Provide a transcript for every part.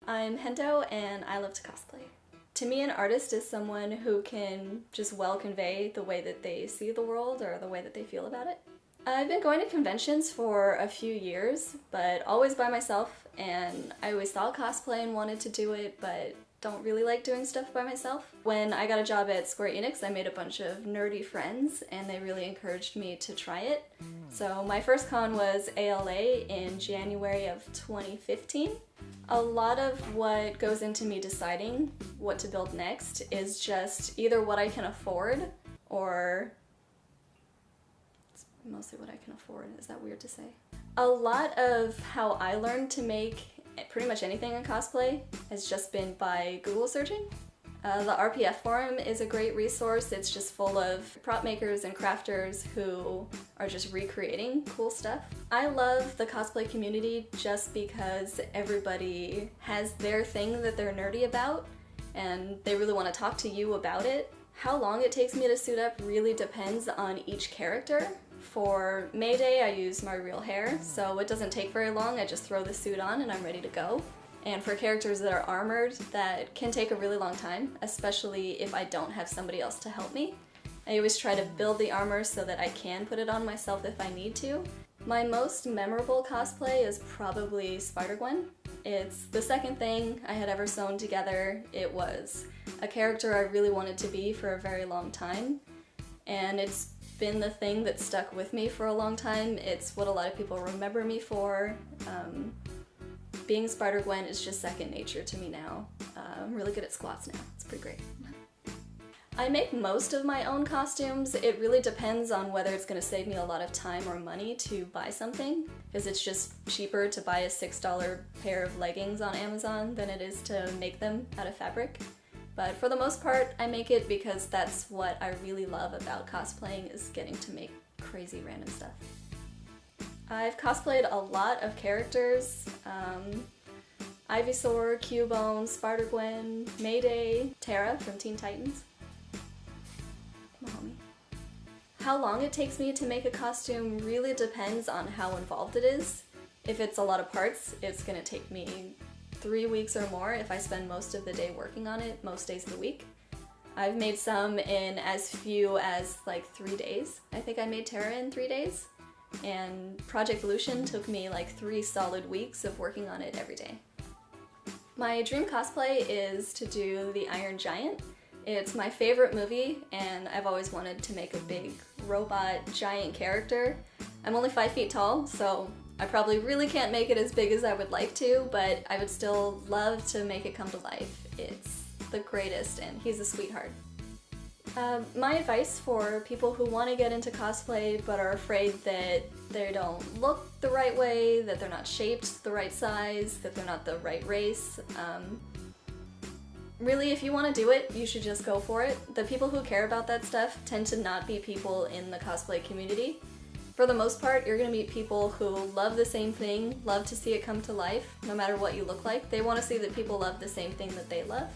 I'm Hendo and I love to cosplay. To me, an artist is someone who can just well convey the way that they see the world or the way that they feel about it. I've been going to conventions for a few years, but always by myself, and I always saw cosplay and wanted to do it, but don't really like doing stuff by myself. When I got a job at Square Enix, I made a bunch of nerdy friends, and they really encouraged me to try it. So my first con was ALA in January of 2015. A lot of what goes into me deciding what to build next is just either what I can afford or it's mostly what I can afford. Is that weird to say? A lot of how I learned to make pretty much anything in cosplay has just been by Google searching. The RPF forum is a great resource. It's just full of prop makers and crafters who are just recreating cool stuff. I love the cosplay community just because everybody has their thing that they're nerdy about and they really want to talk to you about it. How long it takes me to suit up really depends on each character. For May Day, I use my real hair, so it doesn't take very long. I just throw the suit on and I'm ready to go. And for characters that are armored, that can take a really long time, especially if I don't have somebody else to help me. I always try to build the armor so that I can put it on myself if I need to. My most memorable cosplay is probably Spider-Gwen. It's the second thing I had ever sewn together. It was a character I really wanted to be for a very long time, and it's been the thing that stuck with me for a long time. It's what a lot of people remember me for. Being Spider-Gwen is just second nature to me now. I'm really good at squats now. It's pretty great. I make most of my own costumes. It really depends on whether it's going to save me a lot of time or money to buy something, because it's just cheaper to buy a $6 pair of leggings on Amazon than it is to make them out of fabric. But for the most part, I make it because that's what I really love about cosplaying, is getting to make crazy random stuff. I've cosplayed a lot of characters. Ivysaur, Cubone, Spider-Gwen, Mayday, Terra from Teen Titans. My homie. How long it takes me to make a costume really depends on how involved it is. If it's a lot of parts, it's gonna take me 3 weeks or more if I spend most of the day working on it, most days of the week. I've made some in as few as like 3 days. I think I made Terra in 3 days. And Project Lucian took me like 3 solid weeks of working on it every day. My dream cosplay is to do the Iron Giant. It's my favorite movie, and I've always wanted to make a big robot giant character. I'm only 5 feet tall, so I probably really can't make it as big as I would like to, but I would still love to make it come to life. It's the greatest, and he's a sweetheart. My advice for people who want to get into cosplay but are afraid that they don't look the right way, that they're not shaped the right size, that they're not the right race, really, if you want to do it, you should just go for it. The people who care about that stuff tend to not be people in the cosplay community. For the most part, you're going to meet people who love the same thing, love to see it come to life, no matter what you look like. They want to see that people love the same thing that they love.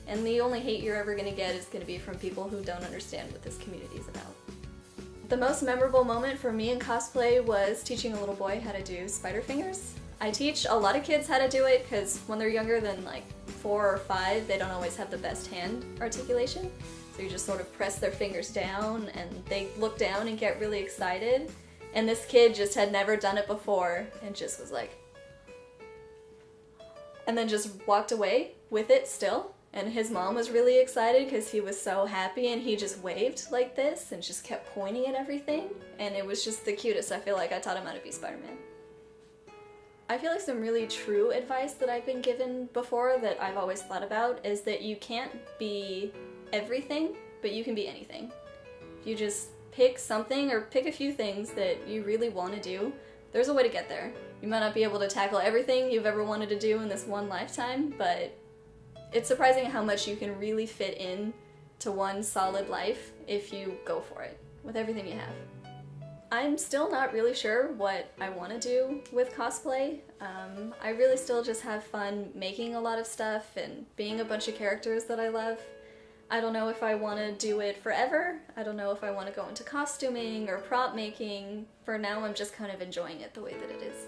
And the only hate you're ever going to get is going to be from people who don't understand what this community is about. The most memorable moment for me in cosplay was teaching a little boy how to do spider fingers. I teach a lot of kids how to do it because when they're younger than like 4 or 5, they don't always have the best hand articulation. So you just sort of press their fingers down and they look down and get really excited. And this kid just had never done it before and just was like, and then just walked away with it still. And his mom was really excited because he was so happy, and he just waved like this and just kept pointing at everything. And it was just the cutest. I feel like I taught him how to be Spider-Man. I feel like some really true advice that I've been given before that I've always thought about is that you can't be everything, but you can be anything. If you just pick something or pick a few things that you really want to do, there's a way to get there. You might not be able to tackle everything you've ever wanted to do in this one lifetime, but it's surprising how much you can really fit in to one solid life if you go for it with everything you have. I'm still not really sure what I want to do with cosplay. I really still just have fun making a lot of stuff and being a bunch of characters that I love. I don't know if I want to do it forever. I don't know if I want to go into costuming or prop making. For now, I'm just kind of enjoying it the way that it is.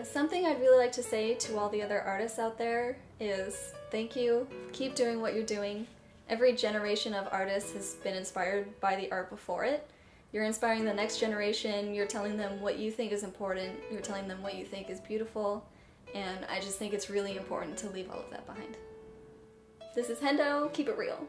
Something I'd really like to say to all the other artists out there is thank you. Keep doing what you're doing. Every generation of artists has been inspired by the art before it. You're inspiring the next generation, you're telling them what you think is important, you're telling them what you think is beautiful, and I just think it's really important to leave all of that behind. This is Hendo, keep it real.